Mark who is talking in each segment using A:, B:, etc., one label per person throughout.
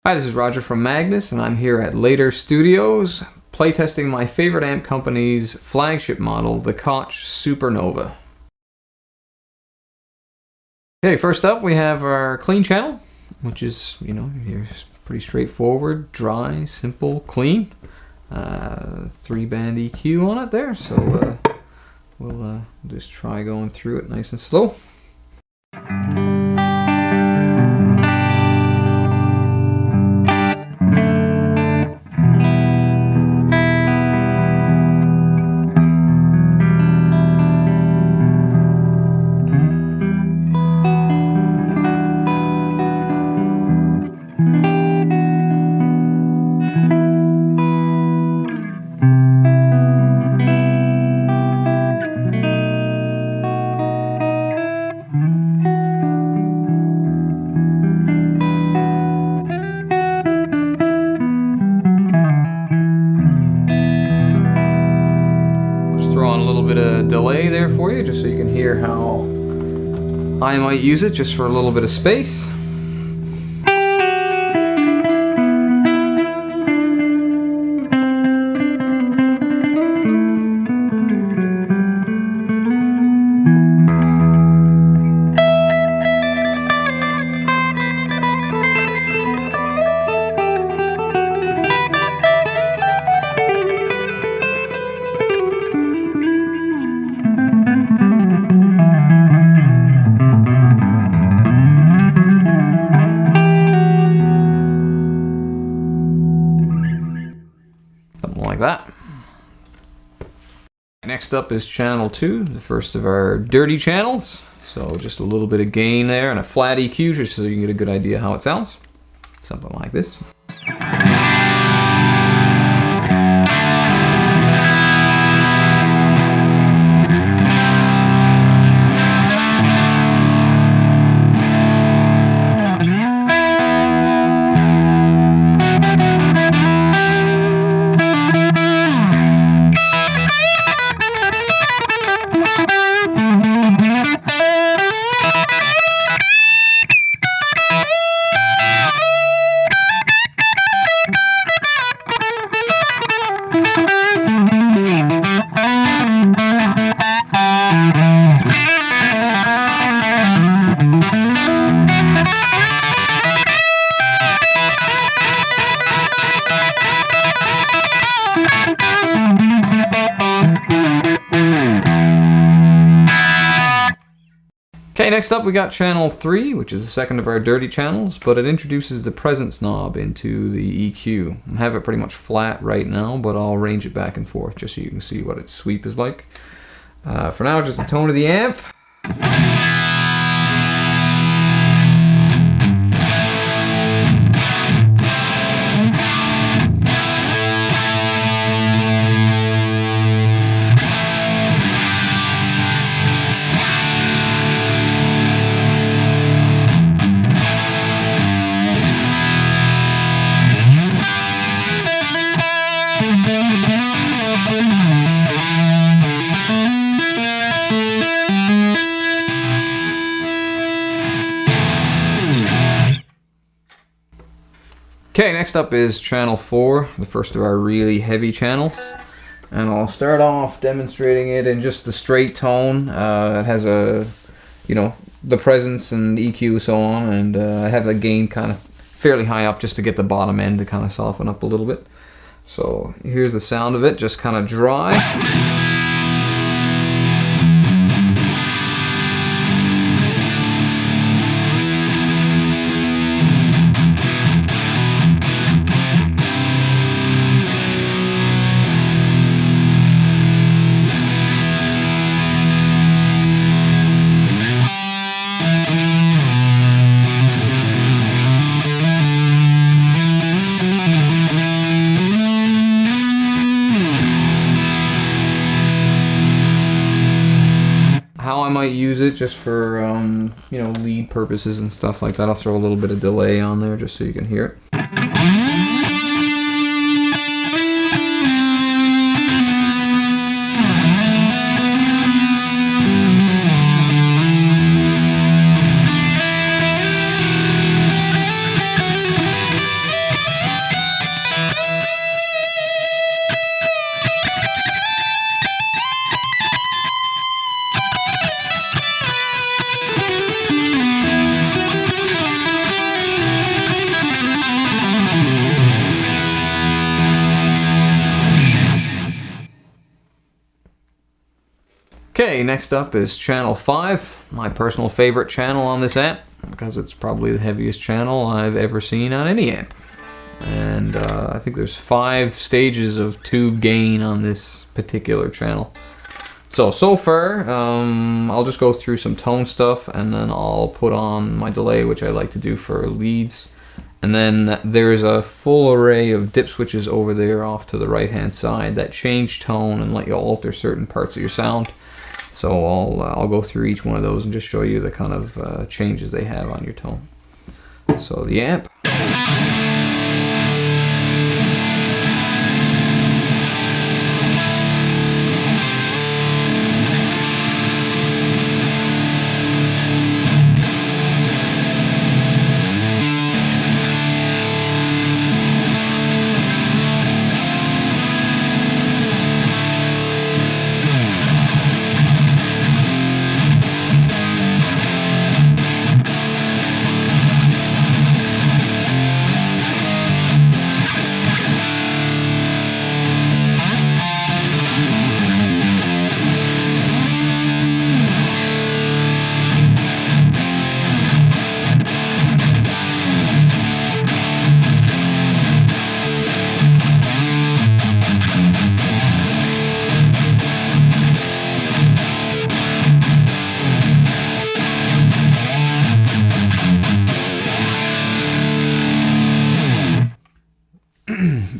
A: Hi, this is Roger from Magnus, and I'm here at Later Studios playtesting my favorite amp company's flagship model, the Koch Supernova. Okay, first up we have our clean channel, which is, here's pretty straightforward, dry, simple, clean. 3-band EQ on it there, so we'll just try going through it nice and slow. Throw on a little bit of delay there for you, just so you can hear how I might use it, just for a little bit of space. Like that. Next up is channel 2, the first of our dirty channels. So just a little bit of gain there and a flat EQ, just so you can get a good idea how it sounds. Something like this. Okay, next up we got channel 3, which is the second of our dirty channels, but it introduces the presence knob into the EQ. I have it pretty much flat right now, but I'll range it back and forth just so you can see what its sweep is like. For now, just the tone of the amp. Okay, next up is channel 4, the first of our really heavy channels. And I'll start off demonstrating it in just the straight tone. It has the presence and EQ so on, and I have the gain kind of fairly high up just to get the bottom end to kind of soften up a little bit. So here's the sound of it, just kind of dry. How I might use it just for lead purposes and stuff like that. I'll throw a little bit of delay on there just so you can hear it. Okay, next up is channel 5, my personal favorite channel on this amp, because it's probably the heaviest channel I've ever seen on any amp. And I think there's 5 stages of tube gain on this particular channel. So far, I'll just go through some tone stuff, and then I'll put on my delay, which I like to do for leads. And then there's a full array of dip switches over there off to the right hand side that change tone and let you alter certain parts of your sound. So I'll go through each one of those and just show you the kind of changes they have on your tone. So the amp.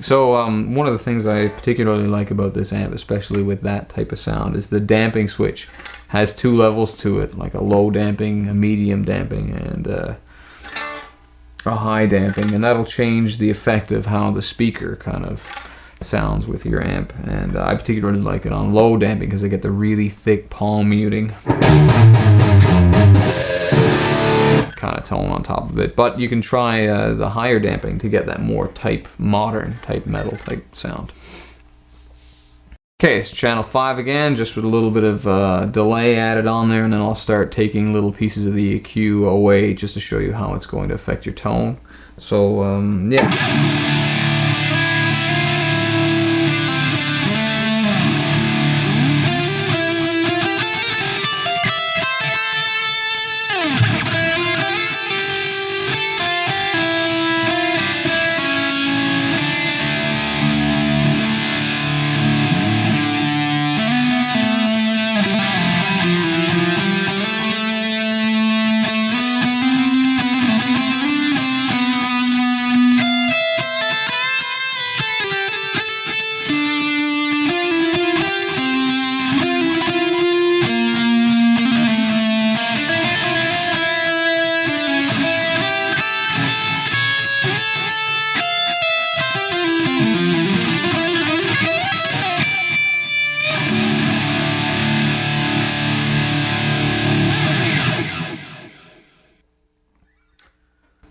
A: So one of the things I particularly like about this amp, especially with that type of sound, is the damping switch has 2 levels to it, like a low damping, a medium damping, and a high damping, and that'll change the effect of how the speaker kind of sounds with your amp. And I particularly like it on low damping because I get the really thick palm muting kind of tone on top of it. But you can try the higher damping to get that more modern type metal type sound. Okay, it's channel 5 again, just with a little bit of delay added on there, and then I'll start taking little pieces of the EQ away just to show you how it's going to affect your tone. So yeah.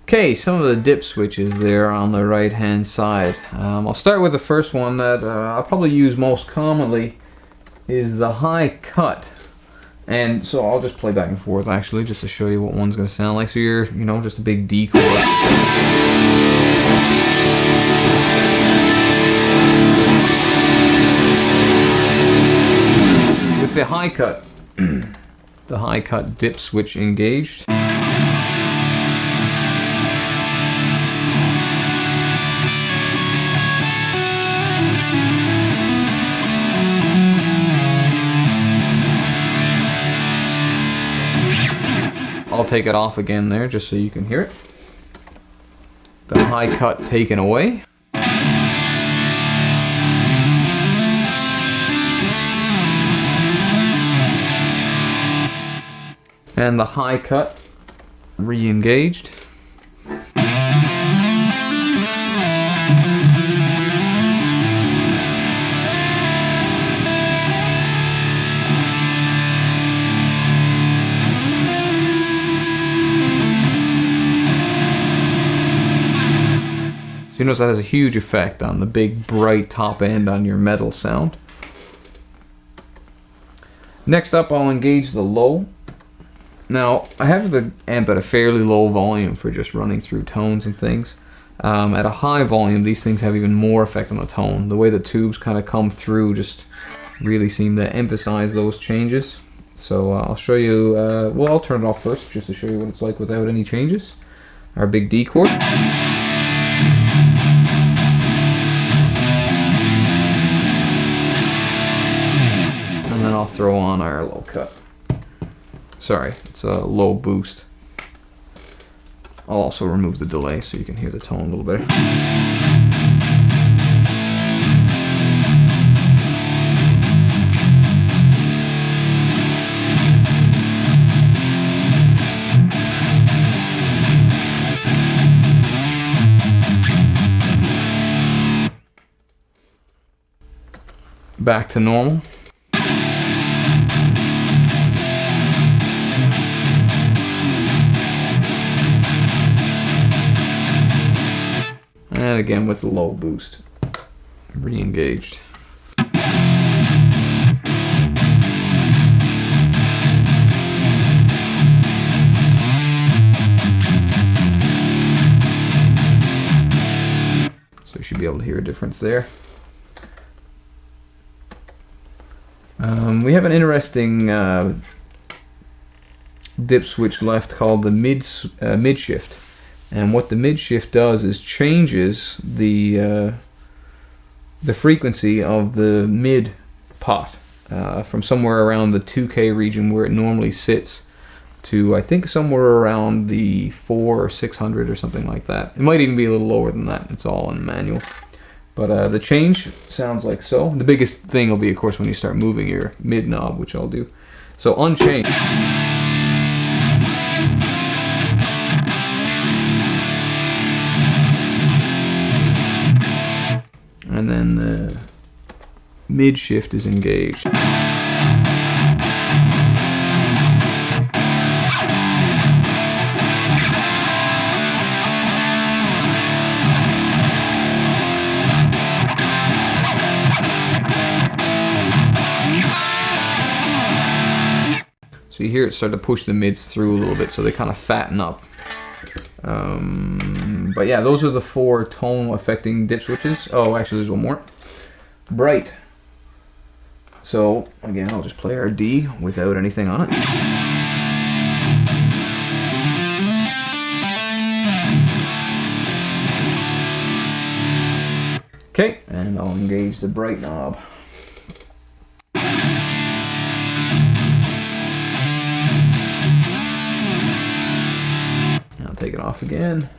A: Okay, some of the dip switches there on the right hand side. I'll start with the first one that I'll probably use most commonly, is the high cut. And so I'll just play back and forth actually just to show you what one's going to sound like. So you're, just a big D chord. With the high cut, the high cut dip switch engaged. I'll take it off again there just so you can hear it. The high cut taken away. And the high cut re-engaged. So you notice that has a huge effect on the big bright top end on your metal sound. Next up, I'll engage the low. Now I have the amp at a fairly low volume for just running through tones and things. At a high volume, these things have even more effect on the tone. The way the tubes kind of come through just really seem to emphasize those changes. So I'll show you, well, I'll turn it off first just to show you what it's like without any changes. Our big D chord. And then I'll throw on our low cut. Sorry, it's a low boost. I'll also remove the delay so you can hear the tone a little better. Back to normal. And again with the low boost, re-engaged. So you should be able to hear a difference there. We have an interesting dip switch left called the mid shift. And what the mid shift does is changes the frequency of the mid pot from somewhere around the 2K region where it normally sits to I think somewhere around the 400 or 600 or something like that. It might even be a little lower than that. It's all in the manual. But the change sounds like so. The biggest thing will be, of course, when you start moving your mid knob, which I'll do. So unchanged. And then the mid shift is engaged. So you hear it start to push the mids through a little bit, so they kind of fatten up. But yeah, those are the 4 tone affecting dip switches. Oh, actually there's one more. Bright. So again, I'll just play our D without anything on it. Okay, and I'll engage the bright knob. I'll take it off again.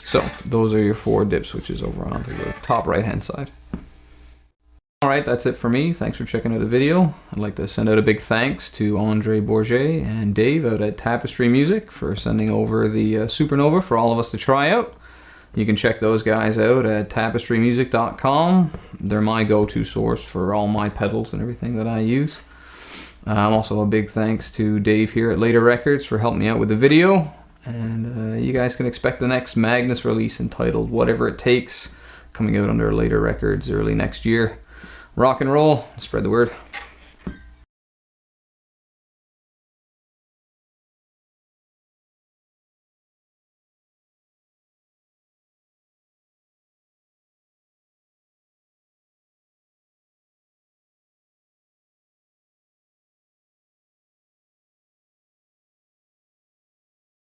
A: So those are your 4 dip switches over onto the top right hand side. Alright, that's it for me. Thanks for checking out the video. I'd like to send out a big thanks to Andre Bourget and Dave out at Tapestry Music for sending over the Supernova for all of us to try out. You can check those guys out at tapestrymusic.com. They're my go-to source for all my pedals and everything that I use. Also a big thanks to Dave here at Later Records for helping me out with the video. And you guys can expect the next Magnus release entitled Whatever It Takes, coming out under Later Records early next year. Rock and roll, spread the word.